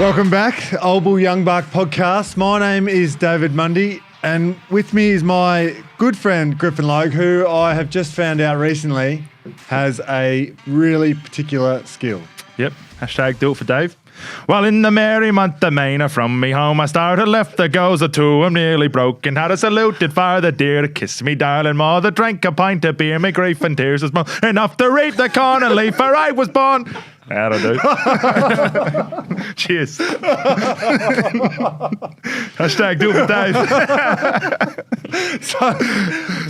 Welcome back, Old Bull Young Buck podcast. My name is David Mundy, and with me is my good friend Griff who I have just found out recently has a really particular skill. Yep. Hashtag do it for Dave. Well, in the merry month of May, from me home I started, left the goes a two, I'm nearly broken. Had a saluted father dear to kiss me darling mother, drank a pint of beer, my grief and tears was more enough to reap the corn and leaf, for I was born. That'll do. Cheers. Hashtag do it for Dave.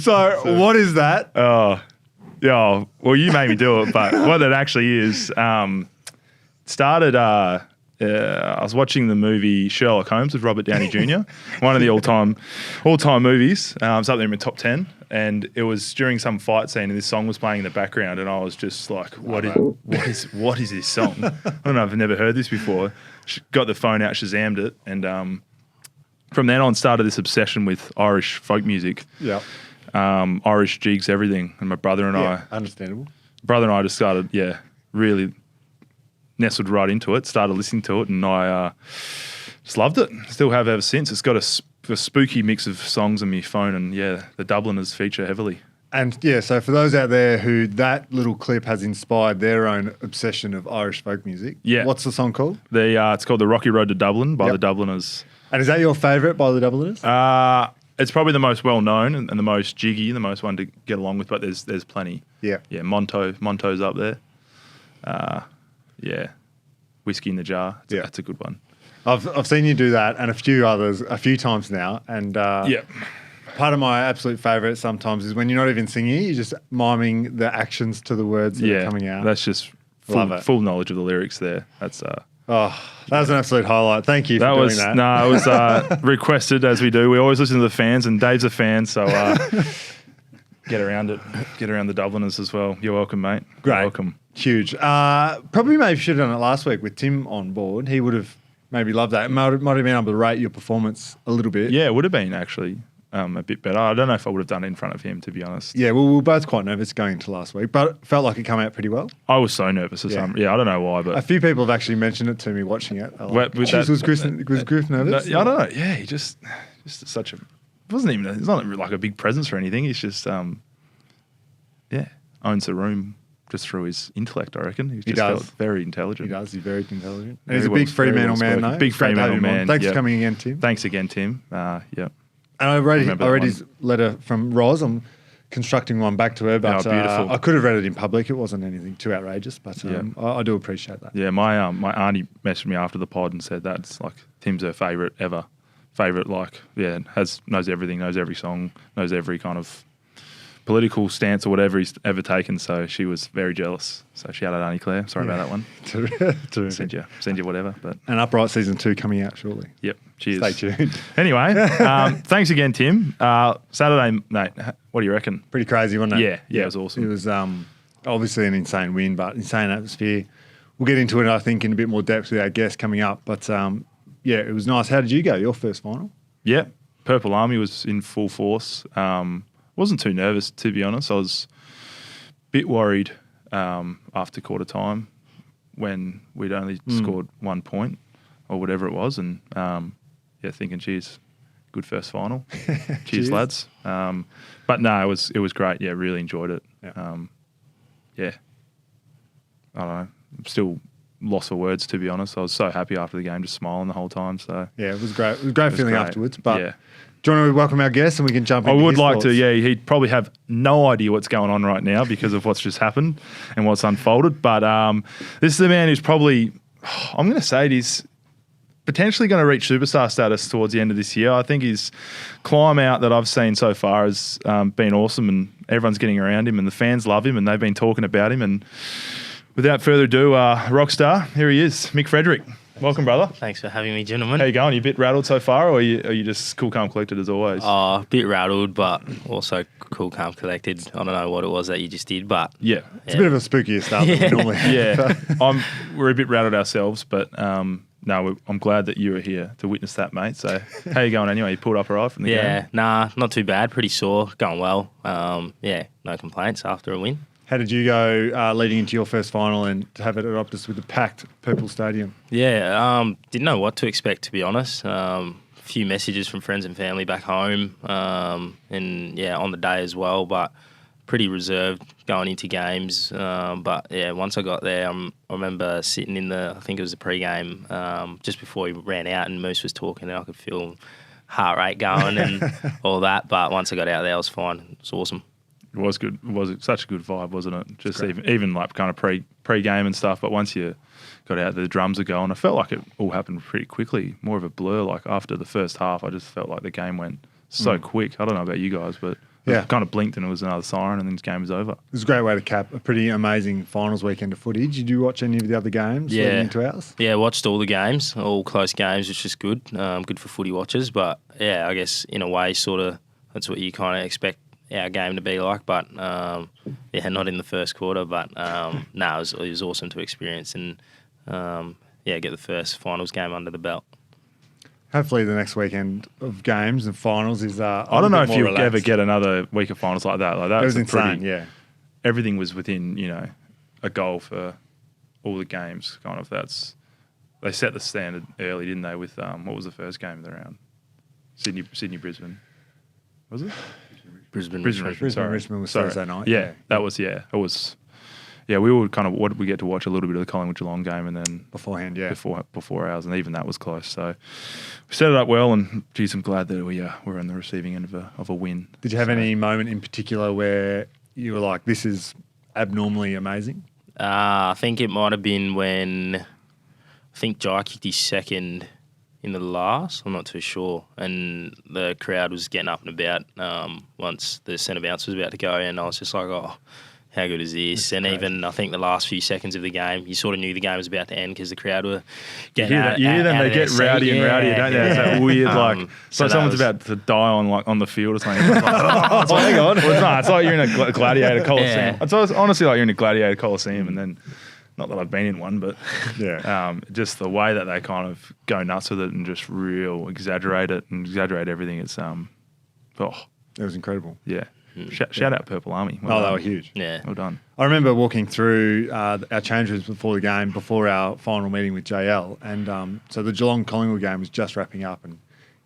So what is that? Oh, yeah. Well, you made me do it, but what it actually is, started. I was watching the movie Sherlock Holmes with Robert Downey Jr., one of the all-time movies. It's up there in my top 10, and it was during some fight scene, and this song was playing in the background, and I was just like, "What is this song? I don't know. I've never heard this before." Got the phone out, Shazammed it, and from then on started this obsession with Irish folk music. Yeah. Irish jigs, everything, and my brother and I. Understandable. Brother and I just started, really nestled right into it, started listening to it, and I just loved it. Still have ever since. It's got a spooky mix of songs on my phone, and the Dubliners feature heavily. And so for those out there who that little clip has inspired their own obsession of Irish folk music, what's the song called? It's called The Rocky Road to Dublin by the Dubliners. And is that your favourite by the Dubliners? It's probably the most well-known and the most jiggy, the most one to get along with, but there's plenty. Yeah. Yeah, Monto's up there. Whiskey in the Jar. That's a good one. I've seen you do that and a few others a few times now. And part of my absolute favourite sometimes is when you're not even singing, you're just miming the actions to the words that are coming out. That's just full knowledge of the lyrics there. That's that was an absolute highlight. Thank you for doing that. No, it was requested, as we do. We always listen to the fans, and Dave's a fan, so get around it. Get around the Dubliners as well. You're welcome, mate. Great. You're welcome. Huge. Probably maybe should have done it last week with Tim on board. He would have maybe loved that. Might have been able to rate your performance a little bit. Yeah, it would have been actually a bit better. I don't know if I would have done it in front of him, to be honest. Yeah, well, we were both quite nervous going into last week, but it felt like it came out pretty well. I was so nervous. I don't know why, but a few people have actually mentioned it to me watching it. Was Griff nervous? I don't know. Yeah, he just such a. It wasn't even. It's not like a big presence or anything. He's just owns the room just through his intellect, I reckon. He felt very intelligent. He does. He's very intelligent. And he's a big Fremantle man, though. Big Fremantle man. Thanks for coming again, Tim. Thanks again, Tim. And I read his letter from Roz. I'm constructing one back to her, but beautiful. I could have read it in public. It wasn't anything too outrageous, but I do appreciate that. Yeah, my auntie messaged me after the pod and said that's like Tim's her favourite ever. Knows everything, knows every song, knows every kind of political stance or whatever he's ever taken. So she was very jealous. So shout out Auntie Claire. Sorry about that one. Send you whatever. But and Upright Season 2 coming out shortly. Yep. Cheers. Stay tuned. Anyway, thanks again, Tim. Saturday night, what do you reckon? Pretty crazy, wasn't it? Yeah, it was awesome. It was obviously an insane win, but insane atmosphere. We'll get into it, I think, in a bit more depth with our guest coming up. But it was nice. How did you go? Your first final? Yeah, Purple Army was in full force. Wasn't too nervous, to be honest. I was a bit worried after quarter time when we'd only scored 1 point or whatever it was, and thinking, geez, good first final. Cheers, lads. But no, it was great. Yeah, really enjoyed it. Yeah. I don't know. I'm still lost for words, to be honest. I was so happy after the game, just smiling the whole time. So yeah, it was great. It was a great feeling afterwards. But do you want to welcome our guest and we can jump in? I would like to, he'd probably have no idea what's going on right now because of what's just happened and what's unfolded. But this is a man who's probably, I'm going to say he's potentially going to reach superstar status towards the end of this year. I think his climb out that I've seen so far has been awesome, and everyone's getting around him and the fans love him and they've been talking about him. And without further ado, rock star, here he is, Mick Frederick. Welcome, brother. Thanks for having me, gentlemen. How you going? Are you a bit rattled so far, or are you just cool, calm, collected as always? A bit rattled, but also cool, calm, collected. I don't know what it was that you just did, but... Yeah. It's a bit of a spookier start than normally. Yeah. We're a bit rattled ourselves, but no, I'm glad that you were here to witness that, mate. So how you going anyway? You pulled up all right from the game? Yeah, nah, not too bad. Pretty sore. Going well. No complaints after a win. How did you go leading into your first final and to have it at Optus with the packed Purple Stadium? Yeah, didn't know what to expect, to be honest. A few messages from friends and family back home, and yeah, on the day as well. But pretty reserved going into games. But yeah, once I got there, I remember sitting in I think it was the pre-game, just before we ran out, and Moose was talking, and I could feel heart rate going and all that. But once I got out there, I was fine. It was awesome. It was good. It was such a good vibe, wasn't it? Just even like kind of pre-game and stuff. But once you got out, the drums are going. I felt like it all happened pretty quickly. More of a blur. Like after the first half, I just felt like the game went so quick. I don't know about you guys, but it kind of blinked and it was another siren and then the game was over. It was a great way to cap a pretty amazing finals weekend of footage. Did you watch any of the other games leading into ours? Yeah, watched all the games, all close games, which is good. Good for footy watchers. But yeah, I guess in a way, sort of, that's what you kind of expect our game to be like, but yeah, not in the first quarter. But it was awesome to experience and get the first finals game under the belt. Hopefully, the next weekend of games and finals is. I don't know if you'll ever get another week of finals like that. Like that was insane. Yeah, everything was within a goal for all the games. Kind of they set the standard early, didn't they? With what was the first game of the round? Sydney Brisbane. Was it? Brisbane Richmond was Thursday night. Yeah, that was, it was, we were kind of, what did we get to watch a little bit of the Collingwood Geelong game and then beforehand, before ours, and even that was close. So we set it up well, and geez, I'm glad that we were on the receiving end of a win. Did you have any moment in particular where you were like, this is abnormally amazing? I think it might have been when Jai kicked his second in the last, I'm not too sure, and the crowd was getting up and about once the centre bounce was about to go, and I was just like, oh, how good is this? And even I think the last few seconds of the game, you sort of knew the game was about to end because the crowd were getting out. You hear them, they get rowdy and rowdy, don't they? It's that weird, so someone's about to die on the field or something. It's like, hang on. Well, it's like you're in a gladiator coliseum. It's honestly like you're in a gladiator coliseum, and then. Not that I've been in one, but just the way that they kind of go nuts with it and just exaggerate everything. It's it was incredible. Yeah, shout out Purple Army. Well done. They were huge. Yeah, well done. I remember walking through our change rooms before the game, before our final meeting with JL, and so the Geelong Collingwood game was just wrapping up, and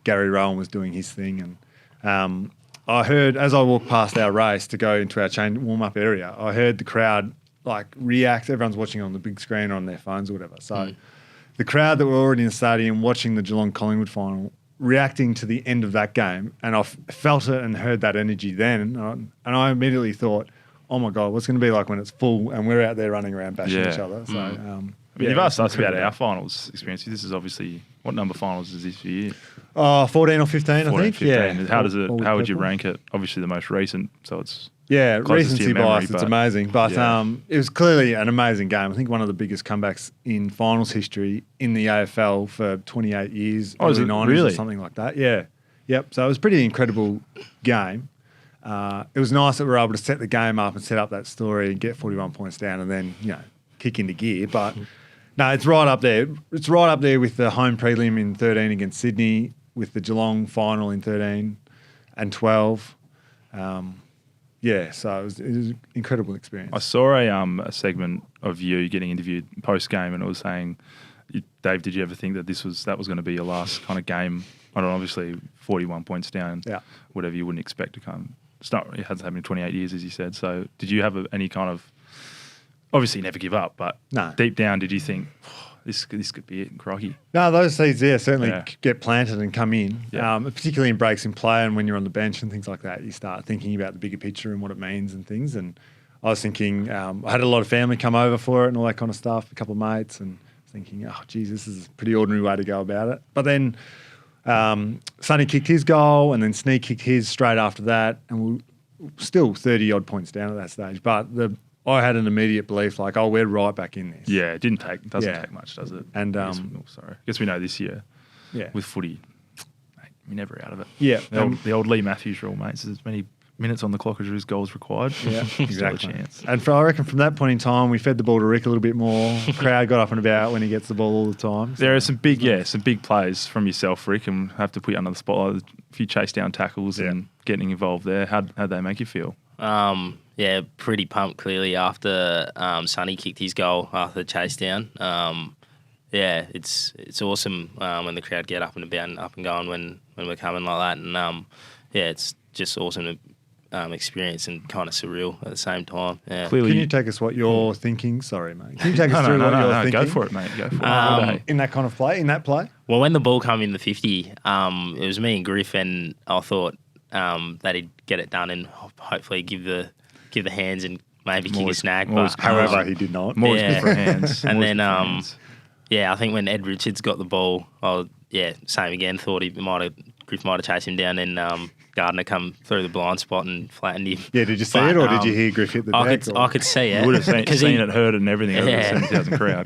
Gary Rowan was doing his thing, and I heard as I walked past our race to go into our warm up area, I heard the crowd. React. Everyone's watching on the big screen or on their phones or whatever. So the crowd that were already in the stadium watching the Geelong Collingwood final, reacting to the end of that game, and I felt it and heard that energy then, and I immediately thought, oh my God, what's going to be like when it's full and we're out there running around bashing each other. So you've asked us about our finals experience. This is obviously, what number finals is this for you? 14 or 15, I think. 15. Yeah. How would you rank it? Obviously the most recent, so it's recency bias, it's amazing. But it was clearly an amazing game. I think one of the biggest comebacks in finals history in the AFL for 28 years, early 90s or something like that. Yeah. Yep. So it was a pretty incredible game. It was nice that we were able to set the game up and set up that story and get 41 points down and then, kick into gear. But no, it's right up there. It's right up there with the home prelim in 13 against Sydney, with the Geelong final in 13 and 12. So it was an incredible experience. I saw a segment of you getting interviewed post game, and it was saying, Dave, did you ever think that that was going to be your last kind of game? I don't know, obviously 41 points down, whatever you wouldn't expect to come. It hasn't happened in 28 years, as you said. So did you have any kind of, obviously never give up, but deep down, did you think, this could be it, crikey? No, those seeds certainly get planted and come in, particularly in breaks in play and when you're on the bench and things like that. You start thinking about the bigger picture and what it means and things. And I was thinking, I had a lot of family come over for it and all that kind of stuff, a couple of mates, and thinking, oh, geez, this is a pretty ordinary way to go about it. But then Sonny kicked his goal and then Sneak kicked his straight after that, and we were still 30-odd points down at that stage. But I had an immediate belief like, we're right back in this. Yeah, it doesn't take much, does it? And I guess we know this year with footy, mate, we're never out of it. Yeah. The old Lee Matthews rule, mate. So as many minutes on the clock as there is goals required. Yeah, exactly. And I reckon from that point in time, we fed the ball to Rick a little bit more. Crowd got up and about when he gets the ball all the time. So. There are some big plays from yourself, Rick, and have to put you under the spotlight. A few chase down tackles and getting involved there. How'd they make you feel? Yeah, pretty pumped clearly after Sonny kicked his goal after the chase down. Yeah, it's awesome when the crowd get up and about and up and going when we're coming like that. And yeah, it's just awesome to experience and kind of surreal at the same time. Yeah. Clearly, Can you take us what you're thinking? Sorry, mate. Can you take us through what you're thinking? Go for it, mate. Go for it. In that kind of play, in that play? Well, when the ball came in the 50, it was me and Griff, and I thought that he'd get it done and hopefully give the hands and maybe kick a snag. But However, he did not. More good for hands. And then, yeah, I think when Ed Richards got the ball, same again. Thought Griff might have chased him down, and Gardner come through the blind spot and flattened him. Yeah, did you see it, or did you hear Griff hit the deck? I could see it. You would have seen it, heard it, and everything. Over the 70,000 crowd.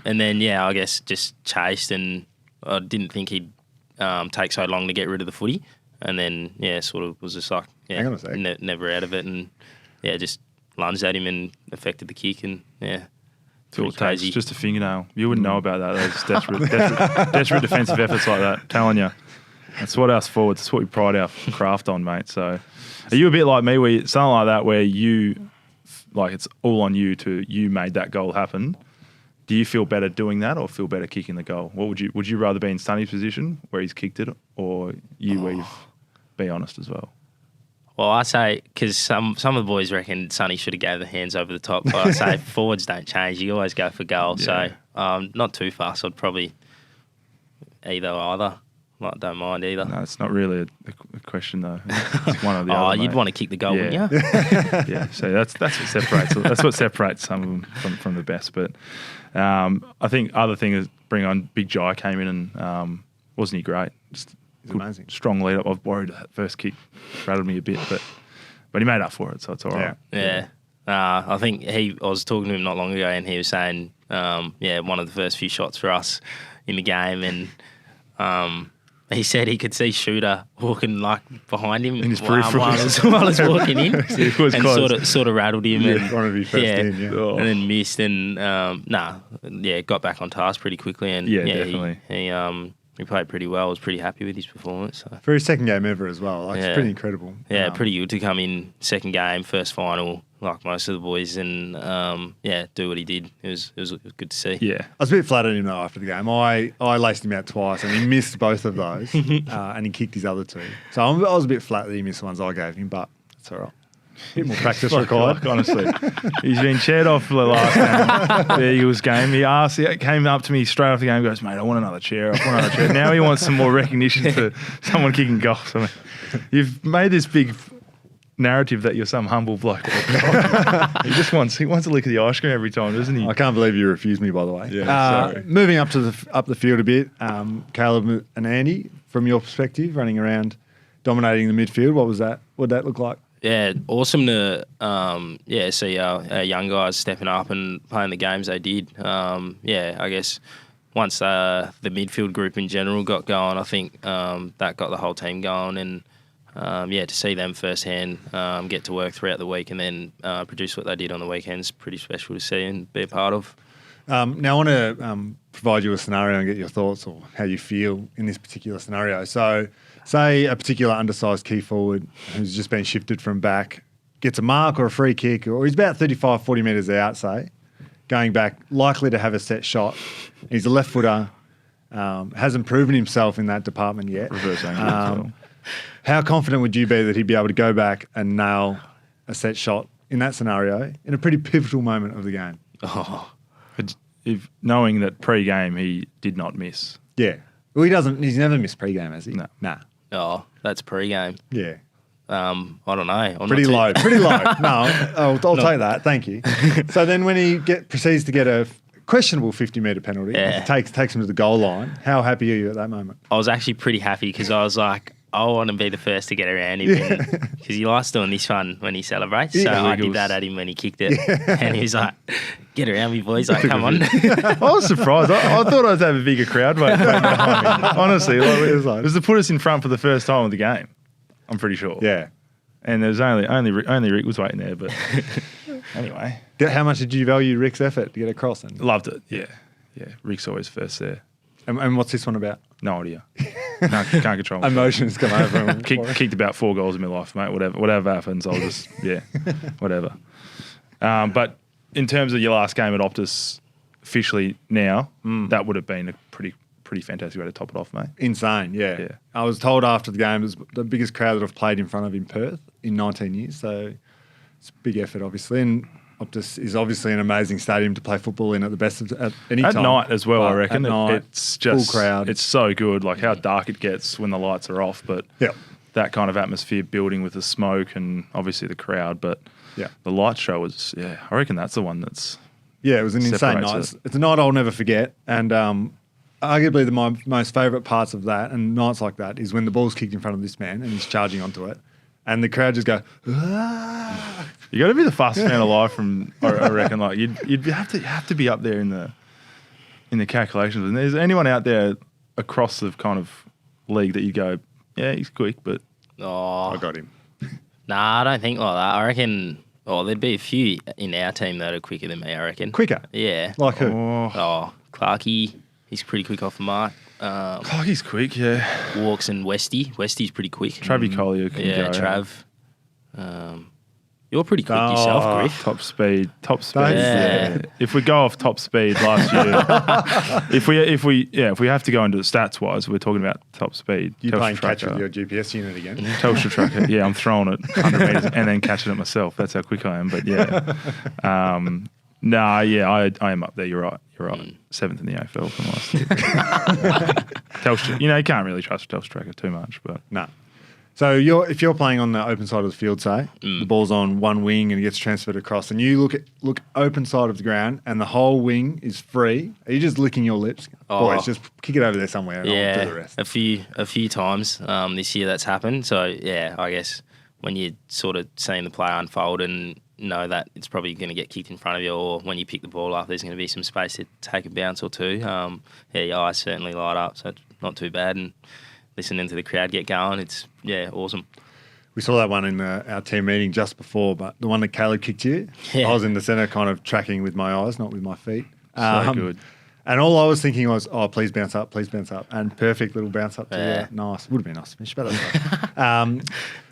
And then, I guess just chased, and I didn't think he'd take so long to get rid of the footy. And then, sort of was just like, hang on a sec. Never out of it, and just lunged at him and affected the kick, and It's crazy. Just a fingernail. You wouldn't know about that. Those desperate defensive efforts like that. Telling you, that's what us forwards. That's what we pride our craft on, mate. So, are you a bit like me, where something like that, where you, like, it's all on you you made that goal happen? Do you feel better doing that, or feel better kicking the goal? What would you rather be in Sonny's position where he's kicked it, or where you've be honest as well? Well, I say, because some of the boys reckon Sonny should have gave the hands over the top, but I say forwards don't change. You always go for goal. Yeah. So not too fast. I'd probably either. Like, don't mind either. No, it's not really a question though. It's one or the other. You'd mate. want to kick the goal, wouldn't you? Yeah. So that's what separates. That's what separates some of them from the best. But I think other thing is bring on Big Jai came in and wasn't he great? Just He's amazing. Strong lead up. I was worried that first kick rattled me a bit, but he made up for it, so it's all right. Yeah. I think I was talking to him not long ago, and he was saying, one of the first few shots for us in the game, and he said he could see Shooter walking like behind him while I was walking in, and sort of rattled him. And one of his first in, and then missed, and got back on task pretty quickly, and definitely. He played pretty well. I was pretty happy with his performance. So. For his second game ever as well. It's pretty incredible. Yeah, pretty good to come in second game, first final, like most of the boys, and do what he did. It was good to see. Yeah. I was a bit flattered at him though after the game. I laced him out twice and he missed both of those and he kicked his other two. So I was a bit flat that he missed the ones I gave him, but it's all right. A bit more practice required. Honestly. He's been chaired off for the last game, the Eagles game. He came up to me straight after the game and goes, mate, I want another chair. Now he wants some more recognition for someone kicking goals. I mean, you've made this big narrative that you're some humble bloke. He wants a lick of the ice cream every time, doesn't he? I can't believe you refused me, by the way. Yeah, sorry. Moving up the field a bit, Caleb and Andy, from your perspective, running around, dominating the midfield, what would that look like? Yeah, awesome to see our young guys stepping up and playing the games they did. I guess once the midfield group in general got going, I think that got the whole team going, and to see them firsthand get to work throughout the week and then produce what they did on the weekends, pretty special to see and be a part of. Now I want to provide you a scenario and get your thoughts or how you feel in this particular scenario. So say a particular undersized key forward who's just been shifted from back gets a mark or a free kick, or he's about 35, 40 metres out, say, going back, likely to have a set shot. He's a left footer, hasn't proven himself in that department yet. Reverse angle. How confident would you be that he'd be able to go back and nail a set shot in that scenario in a pretty pivotal moment of the game? Knowing that pre-game he did not miss. Yeah. Well, he's never missed pre-game, has he? No. Nah. Oh, that's pre-game. Yeah. I don't know. I'm pretty low. Pretty low. No, I'll take that. Thank you. So then when he proceeds to get a questionable 50-metre penalty, takes him to the goal line, how happy are you at that moment? I was actually pretty happy because I was like, I want to be the first to get around him because he likes doing this one when he celebrates. So I did that at him when he kicked it. And he was like, get around me, boys. Like, come on. I was surprised. I thought I'd have a bigger crowd waiting behind me. Honestly. It was to put us in front for the first time of the game, I'm pretty sure. Yeah. And there was only Rick was waiting there. But anyway. How much did you value Rick's effort to get across? Loved it, yeah. Yeah, Rick's always first there. And what's this one about? No idea. Can't control myself. Emotions come over him. Kicked about 4 goals in my life, mate. Whatever happens, I'll just whatever. But in terms of your last game at Optus, officially now, that would have been a pretty fantastic way to top it off, mate. Insane, yeah. I was told after the game it was the biggest crowd that I've played in front of in Perth in 19 years, so it's a big effort, obviously. And Optus is obviously an amazing stadium to play football in at the best of at any time. At night as well, I reckon. At night, it's just full crowd. It's so good, like how dark it gets when the lights are off, but that kind of atmosphere building with the smoke and obviously the crowd. But the light show was, I reckon that's the one that's it was an insane night. It's a night I'll never forget, and arguably my most favourite parts of that and nights like that is when the ball's kicked in front of this man and he's charging onto it, and the crowd just go, "Ah!" You got to be the fastest man alive from, I reckon. Like you'd have to be up there in the calculations. And is anyone out there across the kind of league that you go, yeah, he's quick, but I got him. Nah, I don't think like that. I reckon. Oh, there'd be a few in our team that are quicker than me, I reckon. Quicker? Yeah. Like who? Clarkey. He's pretty quick off the mark. Clarkey's quick, yeah. Walks and Westy. Westy's pretty quick. Travie Collier can go. Trav. You're pretty quick yourself, Griff. Top speed. Yeah. If we go off top speed last year, if we have to go into the stats wise, we're talking about top speed. You playing catch with your GPS unit again? Telstra tracker. Yeah, I'm throwing it 100 metres and then catching it myself. That's how quick I am. But I am up there. You're right. 7th in the AFL from last year. Telstra. You can't really trust Telstra tracker too much, but no. So if you're playing on the open side of the field, say the ball's on one wing and it gets transferred across, and you look open side of the ground and the whole wing is free, are you just licking your lips? Boys, just kick it over there somewhere and I'll do the rest. A few times this year that's happened. So I guess when you're sort of seeing the play unfold and know that it's probably going to get kicked in front of you, or when you pick the ball up, there's going to be some space to take a bounce or two. Your eyes certainly light up, so it's not too bad. And listening to the crowd get going, it's awesome. We saw that one in our team meeting just before, but the one that Caleb kicked you, I was in the centre kind of tracking with my eyes, not with my feet. So good. And all I was thinking was, please bounce up. And perfect little bounce up to nice. Would have been nice to finish, but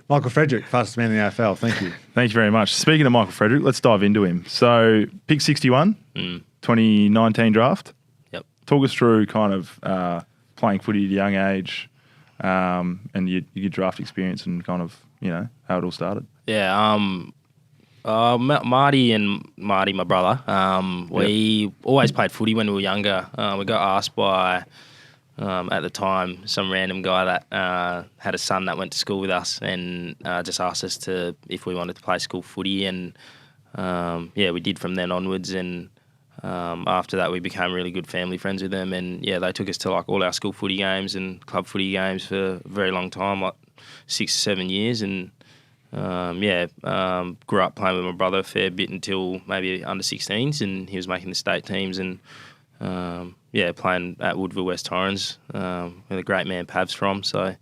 Michael Frederick, fastest man in the AFL. Thank you. Thank you very much. Speaking of Michael Frederick, let's dive into him. So, pick 61, 2019 draft. Yep. Talk us through kind of playing footy at a young age, and your draft experience and kind of, how it all started. Yeah, Marty, my brother, we always played footy when we were younger. We got asked by, at the time, some random guy that had a son that went to school with us and just asked us if we wanted to play school footy. And, we did from then onwards. And after that, we became really good family friends with them. And, they took us to, like, all our school footy games and club footy games for a very long time, like 6 or 7 years. And, grew up playing with my brother a fair bit until maybe under 16s, and he was making the state teams and, playing at Woodville West Torrens, where the great man Pav's from. So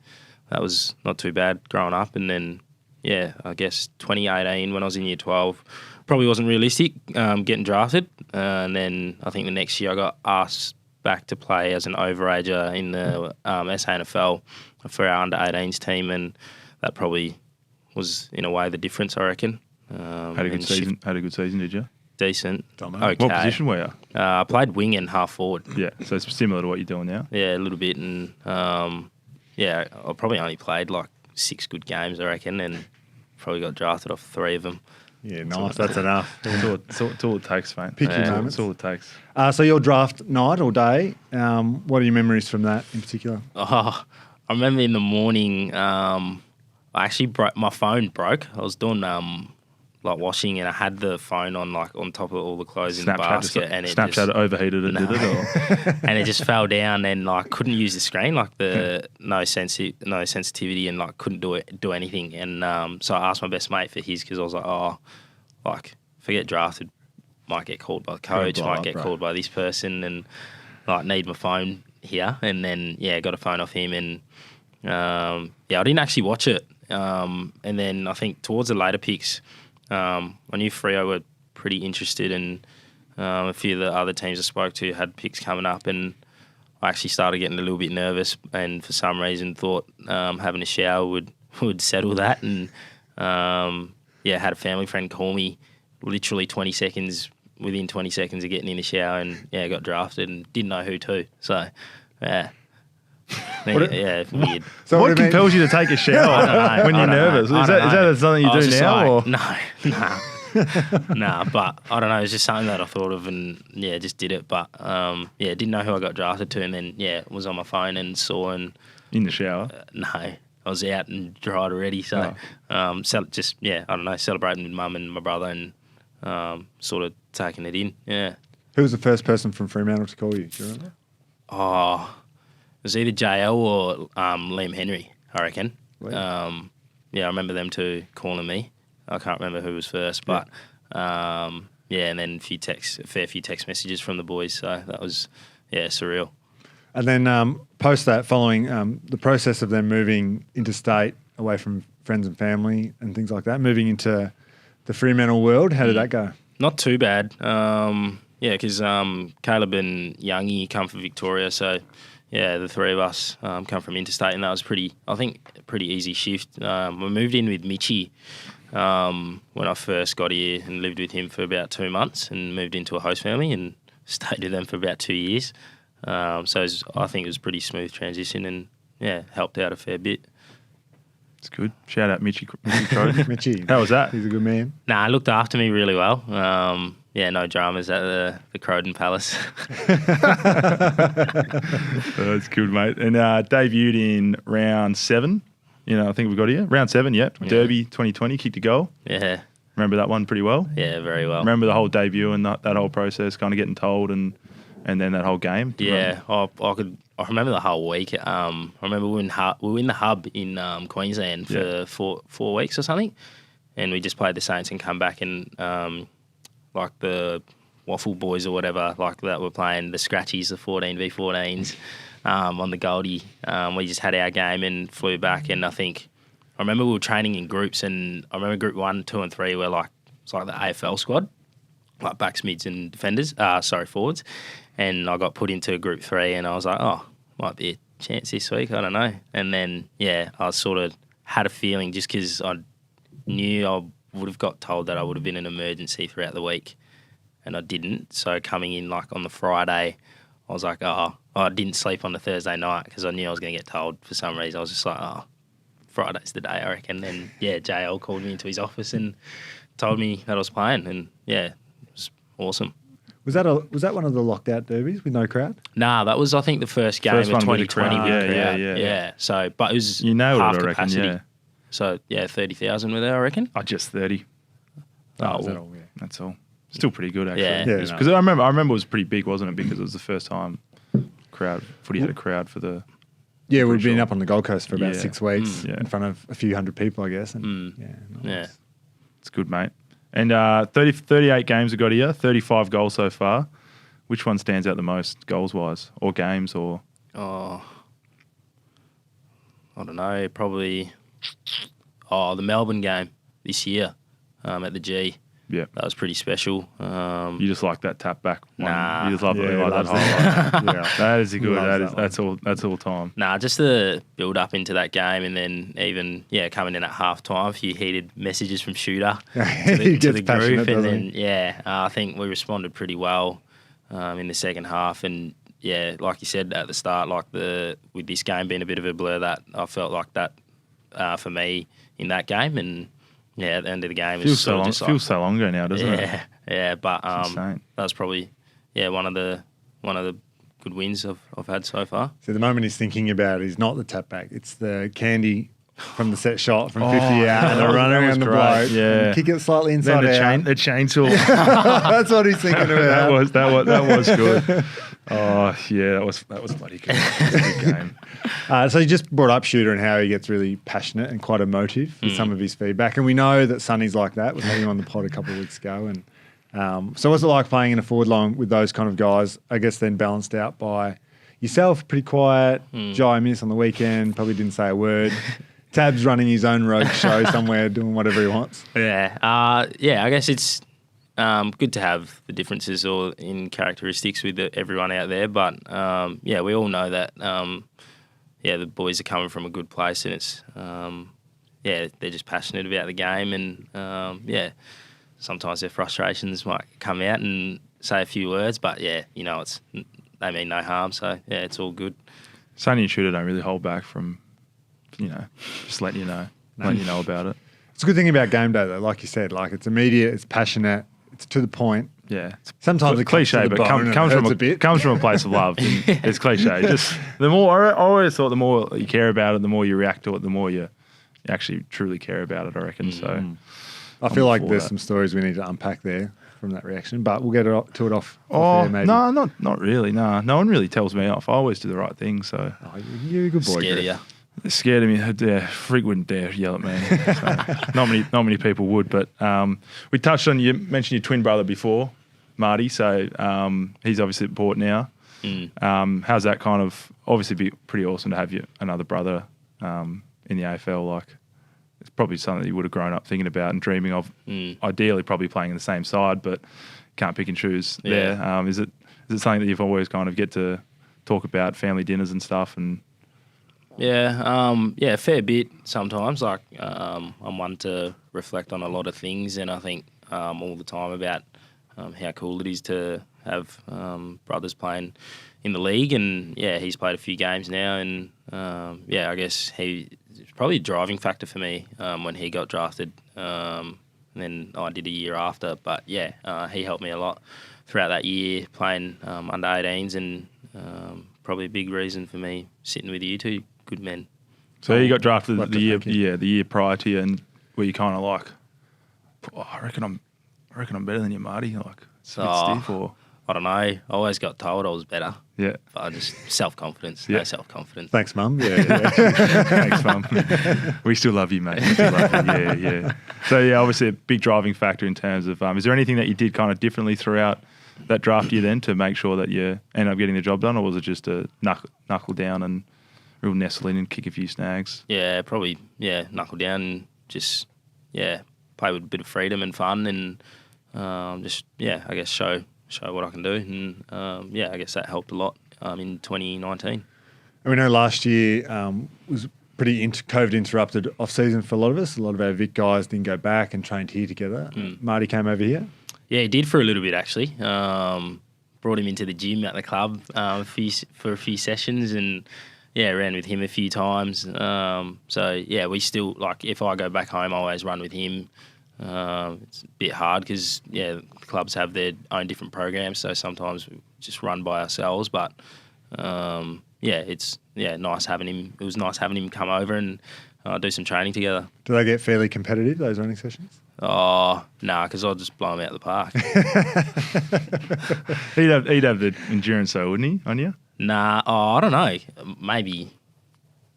that was not too bad growing up. And then, I guess 2018 when I was in year 12, probably wasn't realistic getting drafted. And then I think the next year I got asked back to play as an overager in the SANFL for our under-18s team, and that probably was, in a way, the difference, I reckon. Had a good season, did you? Decent. Dominant. What Okay. position were you? I played wing and half forward. Yeah, so it's similar to what you're doing now? Yeah, a little bit. And, I probably only played like 6 good games, I reckon, and probably got drafted off 3 of them. Yeah, nice. That's enough. It's all it takes, mate. Pick your moments. It's all it takes. So your draft night or day, what are your memories from that in particular? I remember in the morning, I actually my phone broke. I was doing washing, and I had the phone on top of all the clothes in the basket, and it Snapchat overheated it, did it? Or? And it just fell down, and couldn't use the screen, no sensitivity, and couldn't do anything. And so I asked my best mate for his, because I was like, if I get drafted, might get called by the coach, might get called by this person, and need my phone here. And then got a phone off him, and I didn't actually watch it. And then I think towards the later picks, I knew Freo were pretty interested, and a few of the other teams I spoke to had picks coming up, and I actually started getting a little bit nervous, and for some reason thought having a shower would settle that. And had a family friend call me literally 20 seconds. Within 20 seconds of getting in the shower, and got drafted, and didn't know who to. So, yeah. Weird. So what compels you to take a shower when you're nervous? Is that something you do now? No, but I don't know. It's just something that I thought of, and just did it. But didn't know who I got drafted to, and then was on my phone and saw, and in the shower. No, I was out and dried already. So, I don't know, celebrating with mum and my brother, and sort of taking it in. Yeah. Who was the first person from Fremantle to call you? Do you remember? Oh, it was either JL or Liam Henry, I reckon. I remember them two calling me. I can't remember who was first, but and then a fair few text messages from the boys. So that was surreal. And then post that, following the process of them moving interstate away from friends and family and things like that, moving into the Fremantle world, how did that go? Not too bad. Because Caleb and Youngie come from Victoria, so the three of us come from interstate, and that was pretty easy shift. We moved in with Mitchie when I first got here, and lived with him for about 2 months, and moved into a host family and stayed with them for about 2 years. I think it was a pretty smooth transition, and helped out a fair bit. It's good. Shout out Mitchie Croden. Mitchie. How was that? He's a good man. Nah, he looked after me really well. No dramas at the Croden Palace. That's good, mate. And debuted in round 7. I think we got here. Round 7, Derby 2020, kicked a goal. Yeah. Remember that one pretty well? Yeah, very well. Remember the whole debut and that whole process, kind of getting told and then that whole game? I remember the whole week. I remember we were in the hub in Queensland for 4 weeks or something, and we just played the Saints and come back, and like the Waffle Boys or whatever, like that were playing the Scratchies, the 14v14s on the Goldie. We just had our game and flew back, and I remember we were training in groups, and I remember group 1, 2 and 3 were it's like the AFL squad, like backs, mids and defenders, forwards. And I got put into group 3, and I was like, might be a chance this week, I don't know. And then, I sort of had a feeling, just because I knew I would have got told that I would have been an emergency throughout the week, and I didn't. So coming in on the Friday, I was like, I didn't sleep on the Thursday night because I knew I was going to get told for some reason. I was just like, Friday's the day, I reckon. And JL called me into his office and told me that I was playing, and it was awesome. Was that one of the locked out derbies with no crowd? Nah, that was, I think, the first game of 2020 with crowd. Yeah. So, but it was half capacity. Reckon, So 30,000 were there, I reckon. Just 30. That's all. Still pretty good, actually. Yeah. Because I remember it was pretty big, wasn't it? Because it was the first time footy had a crowd for the. Yeah, we've been up on the Gold Coast for about 6 weeks in front of a few hundred people, I guess. And nice. It's good, mate. And 38 games we got here, 35 goals so far. Which one stands out the most, goals-wise, or games, or? I don't know, probably the Melbourne game this year at the G. Yeah. That was pretty special. You just like that tap back one. Nah. You just love it like that highlight. That is good. That's all time. Nah, just the build up into that game, and then even coming in at half time, a few heated messages from Shooter to the group, and then I think we responded pretty well in the second half, and like you said at the start, with this game being a bit of a blur, that I felt like that for me in that game, and at the end of the game, feels so long ago now, doesn't it? Yeah, but that was probably one of the good wins I've had so far. So the moment he's thinking about it is not the tap back; it's the candy from the set shot from 50 out, and a run around the bloke, and kick it slightly inside out. The chainsaw. That's what he's thinking about. that was good. That was bloody good. That was a good game. So you just brought up Shooter and how he gets really passionate and quite emotive with some of his feedback, and we know that Sonny's like that. We had him on the pod a couple of weeks ago, and so what's it like playing in a forward line with those kind of guys? I guess then balanced out by yourself, pretty quiet. Jai missed on the weekend, probably didn't say a word. Tab's running his own road show somewhere, doing whatever he wants. I guess it's good to have the differences or in characteristics with everyone out there. But yeah, we all know that the boys are coming from a good place, and it's they're just passionate about the game, and sometimes their frustrations might come out and say a few words, but they mean no harm. So yeah, it's all good. Sonny and Shooter don't really hold back from, just letting you know about it. It's a good thing about game day, though. Like you said, like it's immediate, it's passionate, it's to the point. Yeah, Sometimes it's it comes cliche, to the but bone comes and from hurts a bit. comes from a place of love. And it's cliche. Just the more I always thought, the more you care about it, the more you react to it, the more you actually truly care about it. I reckon. So I feel like there's that. some stories we need to unpack there from that reaction, but we'll get to it off air, maybe. no, not really. No, no one really tells me off. I always do the right thing. So You're a good boy. Scared of Griff. you. they're scared of me. Yeah, Freak wouldn't dare yell at me. So, not many people would. But we touched on, you mentioned your twin brother before, Marty. So he's obviously at Port now. How's that kind of, obviously be pretty awesome to have another brother in the AFL. Like, it's probably something that you would have grown up thinking about and dreaming of. Ideally, probably playing in the same side, but can't pick and choose there. Is it something that you've always kind of get to talk about, family dinners and stuff? And a fair bit sometimes. Like I'm one to reflect on a lot of things, and I think all the time about how cool it is to have brothers playing in the league. And he's played a few games now, and I guess he's probably a driving factor for me when he got drafted. And then I did a year after, but he helped me a lot throughout that year playing under 18s, and probably a big reason for me sitting with you two good men. so you got drafted Love the to year, thank the year prior to you, and were you kind of like, I reckon I'm better than you, Marty? Like, it's a bit stiff, or I don't know. I always got told I was better. yeah. But I just self-confidence. Yeah. No self-confidence. Thanks, Mum. Yeah. Thanks, Mum. We still love you, mate. We still love you. Yeah. So, obviously a big driving factor in terms of, is there anything that you did kind of differently throughout that draft year then to make sure that you end up getting the job done, or was it just a knuckle down and real nestle in and kick a few snags? Yeah, probably, knuckle down and just, play with a bit of freedom and fun, and I guess show what I can do. And, I guess that helped a lot in 2019. And we know last year was pretty COVID interrupted off-season for a lot of us. A lot of our Vic guys didn't go back and trained here together. Marty came over here. Yeah, he did for a little bit, actually. Brought him into the gym at the club for a few sessions, and ran with him a few times. We still, like, if I go back home, I always run with him. It's a bit hard because clubs have their own different programs, so sometimes we just run by ourselves. But it's nice having him. It was nice having him come over and do some training together. Do they get fairly competitive, those running sessions? Oh, nah, because I'll just blow him out of the park. He'd have the endurance though, wouldn't he, on you? Nah, I don't know. Maybe.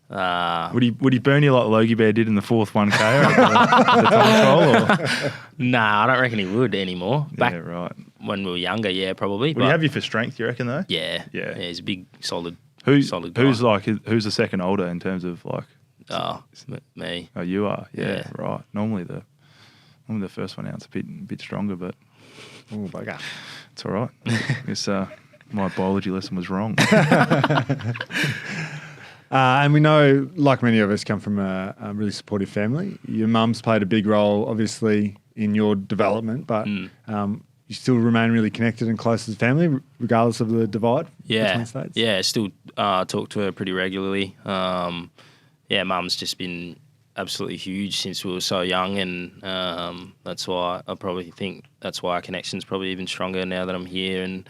Would he burn you like Logie Bear did in the fourth 1K at the time trial? Or? Nah, I don't reckon he would anymore. Back right. when we were younger, probably. Would he have you for strength, you reckon, though? Yeah. Yeah. He's a big, solid guy. Who's the second older in terms of like? Oh, me. Oh, you are. Yeah, Yeah. right. Normally the first one out's a bit stronger, but Oh, bugger. it's all right. Guess my biology lesson was wrong. And we know, like many of us, come from a really supportive family. Your mum's played a big role, obviously, in your development, but you still remain really connected and close as a family, regardless of the divide between states? Yeah, still talk to her pretty regularly. Mum's just been absolutely huge since we were so young, and that's why I probably think that's why our connection's probably even stronger now that I'm here. And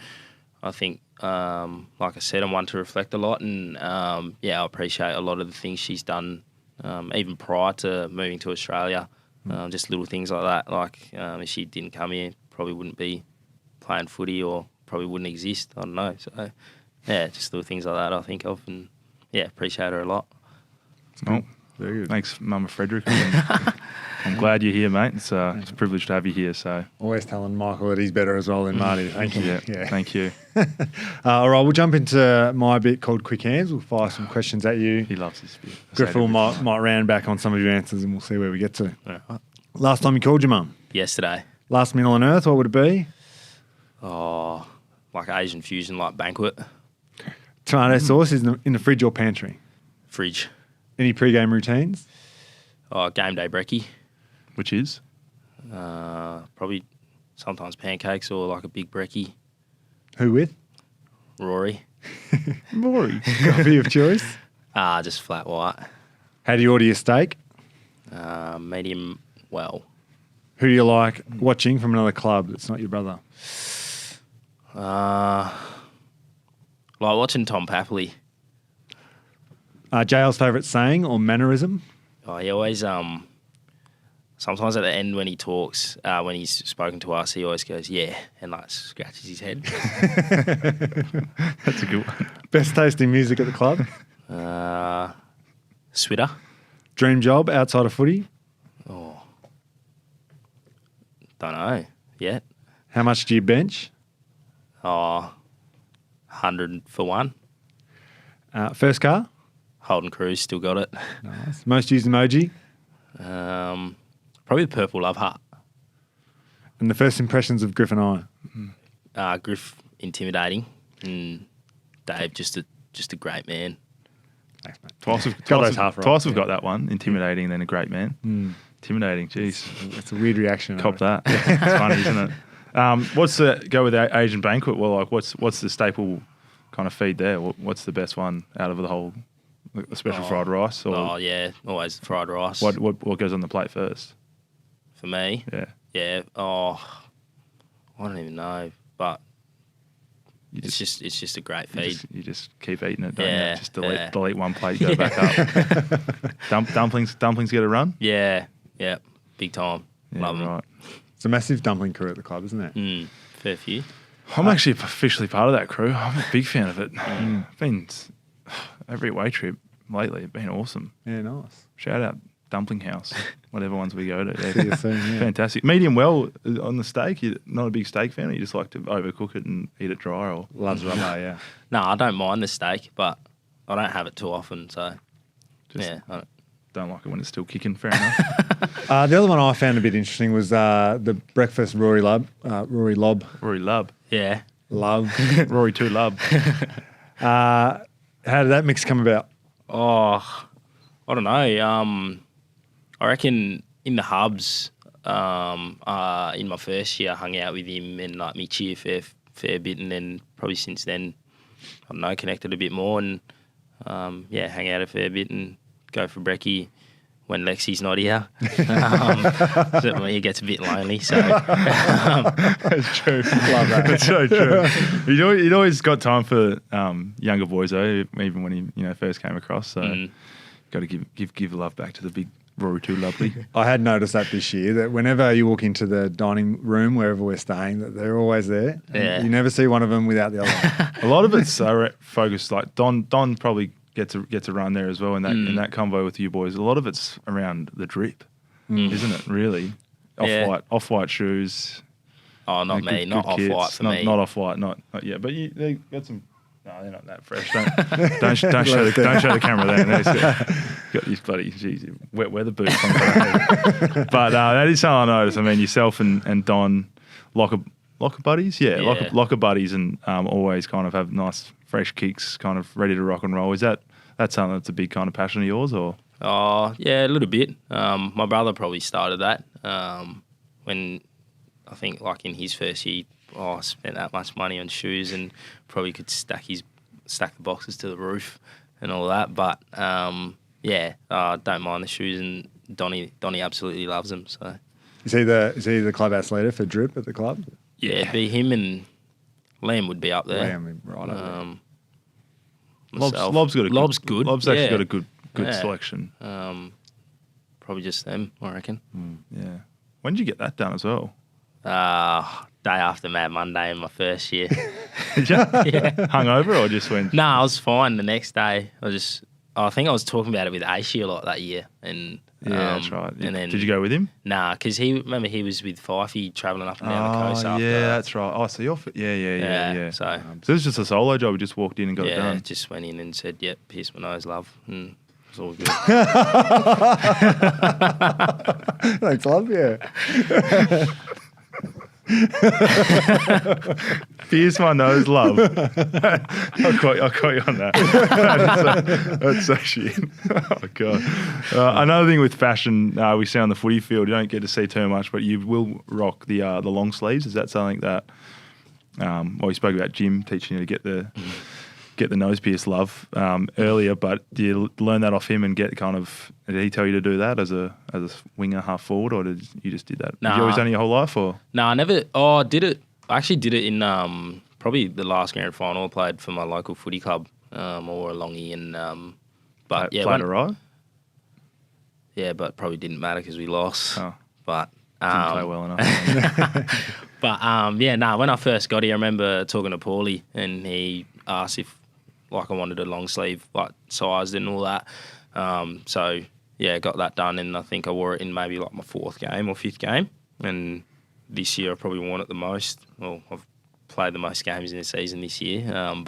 I think, like I said, I'm one to reflect a lot, and I appreciate a lot of the things she's done, even prior to moving to Australia. Just little things like that. Like if she didn't come here, probably wouldn't be playing footy, or probably wouldn't exist. I don't know. So just little things like that I think of, and appreciate her a lot. Well, Very good. thanks, Mama Frederick. I'm glad you're here, mate. It's a privilege to have you here. So Always telling Michael that he's better as well than Marty. Thank you. yeah, thank you. All right, we'll jump into my bit called Quick Hands. We'll fire some questions at you. He loves this bit. Griff might round back on some of your answers, and we'll see where we get to. All right. Last time you called your mum? Yesterday. Last meal on earth, what would it be? Oh, like Asian fusion, like banquet. Tomato sauce is in the fridge or pantry. Fridge. Any pre-game routines? Oh, game day brekkie. Which is? Probably sometimes pancakes or like a big brekkie. Who with? Rory. Rory. Coffee of choice. Just flat white. How do you order your steak? Medium well. Who do you like watching from another club that's not your brother? Like watching Tom Papley. JL's favourite saying or mannerism? Oh, he always sometimes at the end when he talks, when he's spoken to us, he always goes, yeah, and like scratches his head. That's a good one. Best tasting music at the club? Switter. Dream job outside of footy? Oh, don't know yet. How much do you bench? Oh, 100 for one. First car? Holden Cruise still got it. Nice. Most used emoji? Probably the purple love heart. And the first impressions of Griff and I? Griff intimidating, and Dave just a great man. Thanks, mate. Twice we've got that one. Intimidating, then a great man. Intimidating, jeez. That's a weird reaction. Cop that. It's funny, isn't it? What's the go with the Asian banquet? Well, like what's the staple kind of feed there? What's the best one out of the whole? A special fried rice? Or Always fried rice. What goes on the plate first? For me? Yeah. Yeah. Oh, I don't even know, but it's just a great feed. You just keep eating it, don't Yeah, you? Just delete one plate, go back up. Dumplings get a run? Yeah. Big time. Yeah, Love 'em. right. It's a massive dumpling crew at the club, isn't it? Fair few. I'm actually officially part of that crew. I'm a big fan of it. I've been every away trip lately. It's been awesome. Yeah, nice. Shout out Dumpling House, whatever ones we go to. See you soon, yeah. Fantastic. Medium well on the steak. You're not a big steak fan, or you just like to overcook it and eat it dry? Or Loves rubber, yeah. No, I don't mind the steak, but I don't have it too often, so just I don't like it when it's still kicking. Fair enough. The other one I found a bit interesting was the breakfast Rory Lob. Rory Lub. yeah. Love. Rory 2 Lub. How did that mix come about? Oh, I don't know. I reckon in the hubs, in my first year, I hung out with him and like Mitchie a fair bit, and then probably since then, I don't know, connected a bit more and hang out a fair bit and go for brekkie when Lexi's not here. So when he gets a bit lonely. So That's true. Love that. That's so true. He'd always got time for younger boys though, even when he first came across. So got to give love back to the big Rory 2 Lovely. I had noticed that this year, that whenever you walk into the dining room, wherever we're staying, that they're always there. Yeah. You never see one of them without the other one. A lot of it's focused, like Don probably gets a run there as well in that convo with you boys. A lot of it's around the drip, isn't it, really? Off-white shoes. Oh, not me. Not off-white for me. Not off-white, not yet. But they got some... No, they're not that fresh. Don't show the camera there. Got these bloody wet weather boots on. But that is something I noticed. I mean, yourself and Don, locker buddies, locker buddies, and always kind of have nice fresh kicks, kind of ready to rock and roll. Is that something that's a big kind of passion of yours, or? Oh yeah, a little bit. My brother probably started that when I think like in his first year. I spent that much money on shoes and probably could stack the boxes to the roof and all that. But don't mind the shoes, and Donnie absolutely loves them. So Is he the clubhouse leader for drip at the club? yeah, it'd be him and Liam would be up there. Liam, right up there. Lob's good. Good. Lob's actually got a good selection. Probably just them, I reckon. Yeah. When did you get that done as well? Day after Mad Monday in my first year. Did you? Yeah. Hungover or just went? No, I was fine the next day. I think I was talking about it with Aishi a lot that year. And that's right. And then, did you go with him? Nah, because he was with Fifey travelling up and down the coast after. Yeah, that's right. Oh, so you're... Yeah. So it was just a solo job. We just walked in and got it done. Yeah, just went in and said, yep, pierce my nose, love. And it was all good. Thanks, love, yeah. Pierce my nose, love. I'll caught you on that. That's so shit. Oh, God. Another thing with fashion, we see on the footy field, you don't get to see too much, but you will rock the long sleeves. Is that something that, we spoke about Jim teaching you to get the nose pierce, love, earlier, but do you learn that off him and get kind of, did he tell you to do that as a winger, half forward, or did you just did that? Nah. Have you always done it your whole life, or? No, I never. Oh, I did it. I actually did it in probably the last grand final I played for my local footy club, or a longie, and but yeah, played it right? Yeah, but probably didn't matter because we lost. Oh. But Didn't play well enough. But when I first got here, I remember talking to Paulie, and he asked if I wanted a long sleeve, sized and all that. So yeah, got that done, and I think I wore it in maybe like my 4th game or 5th game. And this year I've probably worn it the most. Well, I've played the most games in the season this year. I've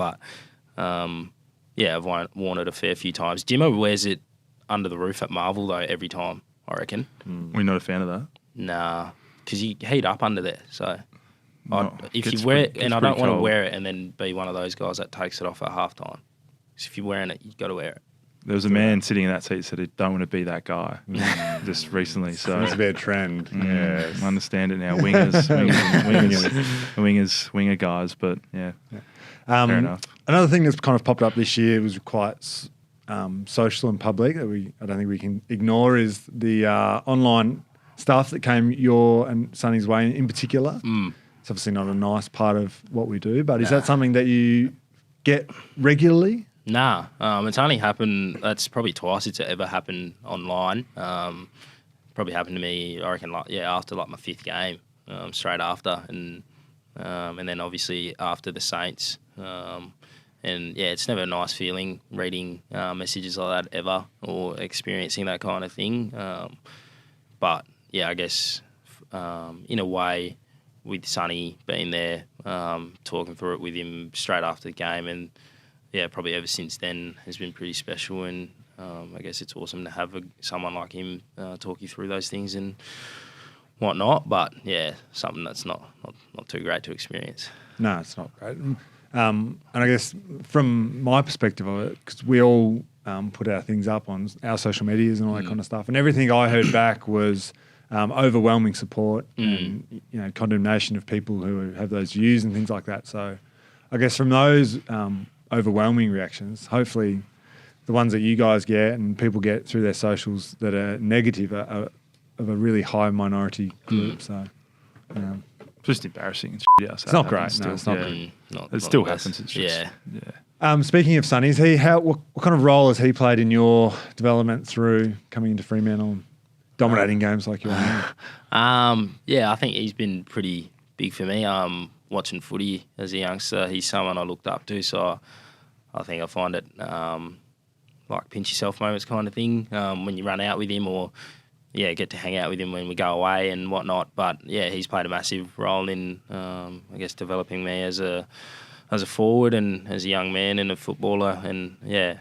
worn it a fair few times. Jimmo wears it under the roof at Marvel though every time, I reckon. We're not a fan of that. Nah, because you heat up under there. So if Gets you wear pretty- it, and gets I don't pretty want to cold. wear it and then be one of those guys that takes it off at halftime. Because if you're wearing it, you've got to wear it. There was a man sitting in that seat that said he don't want to be that guy just recently. So Seems to be a trend. Yes. I understand it now. Winger guys, but yeah, fair enough. Another thing that's kind of popped up this year was quite social and public that I don't think we can ignore is the online stuff that came your and Sonny's way in particular. It's obviously not a nice part of what we do, but is that something that you get regularly? Nah, it's only happened. That's probably twice it's ever happened online. Probably happened to me, I reckon, after my 5th game, straight after, and then obviously after the Saints. And yeah, it's never a nice feeling reading messages like that ever, or experiencing that kind of thing. But yeah, I guess in a way, with Sonny being there, talking through it with him straight after the game, and yeah, probably ever since then has been pretty special. And I guess it's awesome to have someone like him talk you through those things and whatnot. But yeah, something that's not too great to experience. No, it's not great. And I guess from my perspective of it, because we all put our things up on our social medias and all that kind of stuff, and everything I heard back was overwhelming support and condemnation of people who have those views and things like that. So I guess from those overwhelming reactions, hopefully the ones that you guys get and people get through their socials that are negative are of a really high minority group. So Just embarrassing. it's not great. No, it's not great. It still happens. It's just, Speaking of Sonny, what kind of role has he played in your development through coming into Fremantle and dominating games like you're on? I think he's been pretty big for me. Watching footy as a youngster, he's someone I looked up to. So I think I find it like pinch yourself moments kind of thing when you run out with him, or get to hang out with him when we go away and whatnot. But yeah, he's played a massive role in I guess developing me as a forward and as a young man and a footballer. And a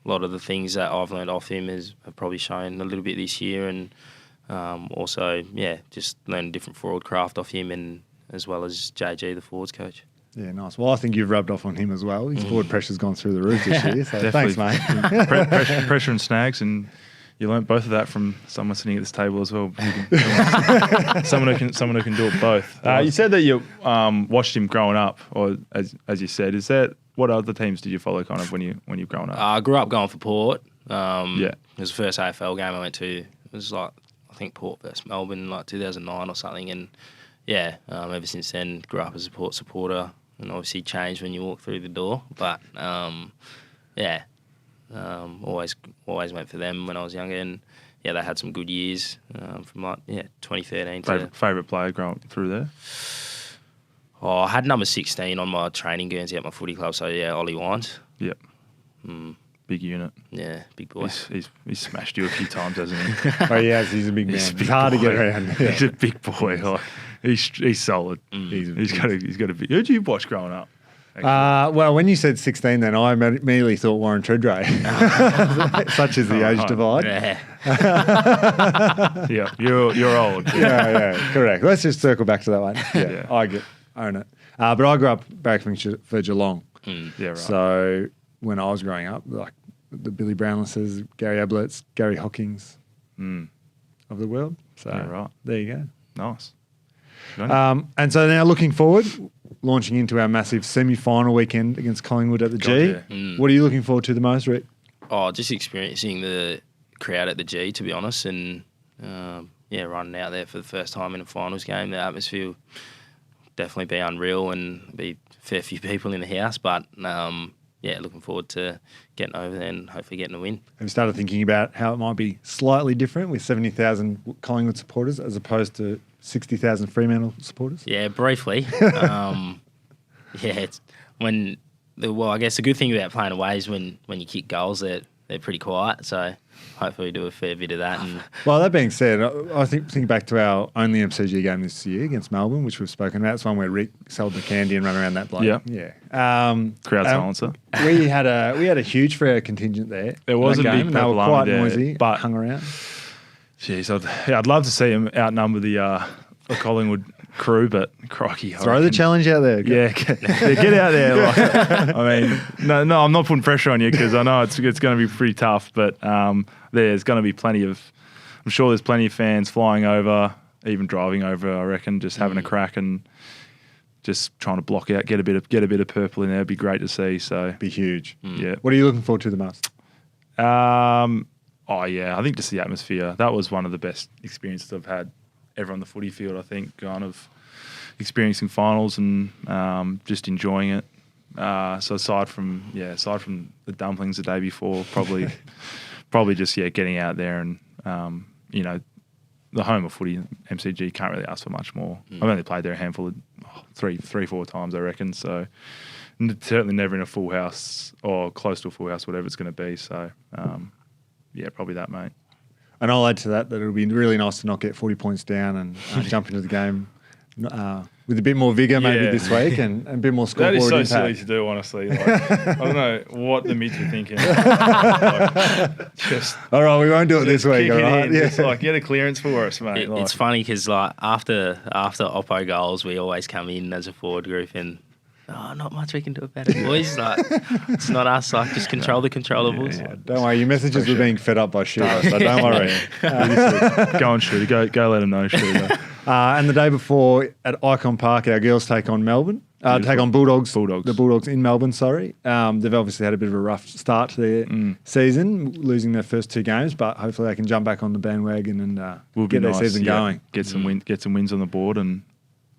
lot of the things that I've learned off him have probably shown a little bit this year, and also just learned a different forward craft off him, and as well as JG, the forwards coach. Yeah, nice. Well, I think you've rubbed off on him as well. His forward pressure's gone through the roof this year. So thanks, mate. pressure and snags, and you learnt both of that from someone sitting at this table as well. Someone who can do it both. You said that you watched him growing up, or as you said, is that what other teams did you follow kind of when you've grown up? I grew up going for Port. It was the first AFL game I went to. It was I think Port versus Melbourne, 2009 or something. And ever since then, grew up as a Port supporter, and obviously changed when you walk through the door. But always went for them when I was younger, and they had some good years from 2013 to. Favourite player growing through there? Oh, I had number 16 on my training Guernsey at my footy club, so Ollie Wines. Yep. Big unit. Yeah, big boy. He's smashed you a few times, hasn't he? Oh, he has. He's a big man. It's hard to get around. He's a big boy. Like, he's solid. He's got to be. Who did you watch growing up? Well, when you said 16, then I immediately thought Warren Treadray. Such is the age divide. Yeah. Yeah, you're old. Yeah, correct. Let's just circle back to that one. Yeah, Yeah. own it. But I grew up barracking for Geelong. Yeah, right. So when I was growing up, like the Billy Brownlesses, Gary Ablett's, Gary Hockings of the world. So Yeah, right. there you go. Nice. Good on you. And so now looking forward, launching into our massive semi-final weekend against Collingwood at the G. yeah. What are you looking forward to the most, Rick? Oh, just experiencing the crowd at the G, to be honest, and running out there for the first time in a finals game. The atmosphere will definitely be unreal and be a fair few people in the house, but looking forward to getting over there and hopefully getting a win. Have you started thinking about how it might be slightly different with 70,000 Collingwood supporters as opposed to 60,000 Fremantle supporters? Yeah, briefly. It's when I guess the good thing about playing away is when you kick goals, they're pretty quiet. So hopefully we do a fair bit of that. And Well, that being said, I think back to our only MCG game this year against Melbourne, which we've spoken about. It's one where Rick sold the candy and ran around that bloke. Yeah. Crowd silencer. We had a huge Freo contingent there. There was that a big game, and they were purple quite army there, noisy, but- hung around. Jeez, I'd love to see him outnumber the Collingwood crew, but crikey. I Throw the reckon- challenge out there. Yeah, get out there. Like, I mean, no, I'm not putting pressure on you because I know it's going to be pretty tough, but there's going to be I'm sure there's plenty of fans flying over, even driving over, I reckon, just having a crack and just trying to block out, get a bit of purple in there. It'd be great to see. So, Be huge. yeah. What are you looking forward to the most? I think just the atmosphere. That was one of the best experiences I've had ever on the footy field, I think, kind of experiencing finals and just enjoying it. So aside from the dumplings the day before, probably just getting out there and the home of footy, MCG, can't really ask for much more. I've only played there a handful of three, 4 times, I reckon. So certainly never in a full house or close to a full house, whatever it's going to be. So probably that, mate. And I'll add to that it'll be really nice to not get 40 points down and jump into the game with a bit more vigour maybe this week and a bit more scoreboard That is so impact. silly to do, honestly. Like, I don't know what the mids were thinking. Just All right, we won't do it this week, kick all it right? in, just get a clearance for us, mate. it's funny because after Oppo goals, we always come in as a forward group and not much we can do about it, boys. Like, it's not us. Like, just control the controllables. Yeah. Don't worry, your messages were being fed up by Shooter, so don't worry. Go on, Shooter. Go let them know, Shooter. And the day before at Icon Park, our girls take on Melbourne. Take on Bulldogs. Bulldogs. The Bulldogs in Melbourne, sorry. They've obviously had a bit of a rough start to their season, losing their first 2 games, but hopefully they can jump back on the bandwagon and get their season going. Get some wins on the board and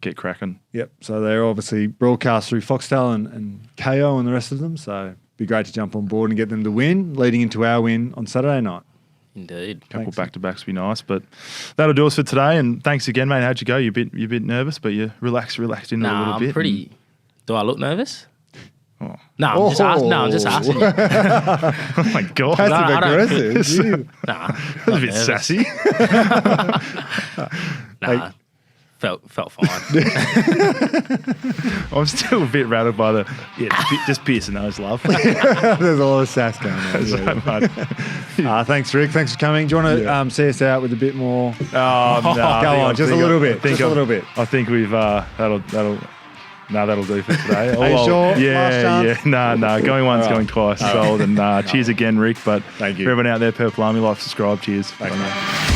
get cracking. Yep. So they're obviously broadcast through Foxtel and KO and the rest of them. So it'd be great to jump on board and get them to win, leading into our win on Saturday night. Indeed. Couple Thanks. back-to-backs would be nice, but that'll do us for today. And thanks again, mate. How'd you go? You're a bit nervous, but you relaxed in it a little I'm bit. pretty. Do I look nervous? Oh. No, I'm just asking you. Oh my god, Passive I don't- aggressive. You- Nah, that was a bit nervous. sassy. Nah, felt fine. I'm still a bit rattled by just piercing those, love. There's a lot of sass going on. So much. Thanks, Rick. Thanks for coming. Do you want to see us out with a bit more? Oh, no, Go on, just a little bit. Just a little bit. I think we've that'll do for today. Are you sure? Last Yeah, chance? No. Going once, going twice. Sold. And cheers again, Rick. But Thank you. for everyone out there, Purple Army, like, subscribe. Cheers. Thanks, mate.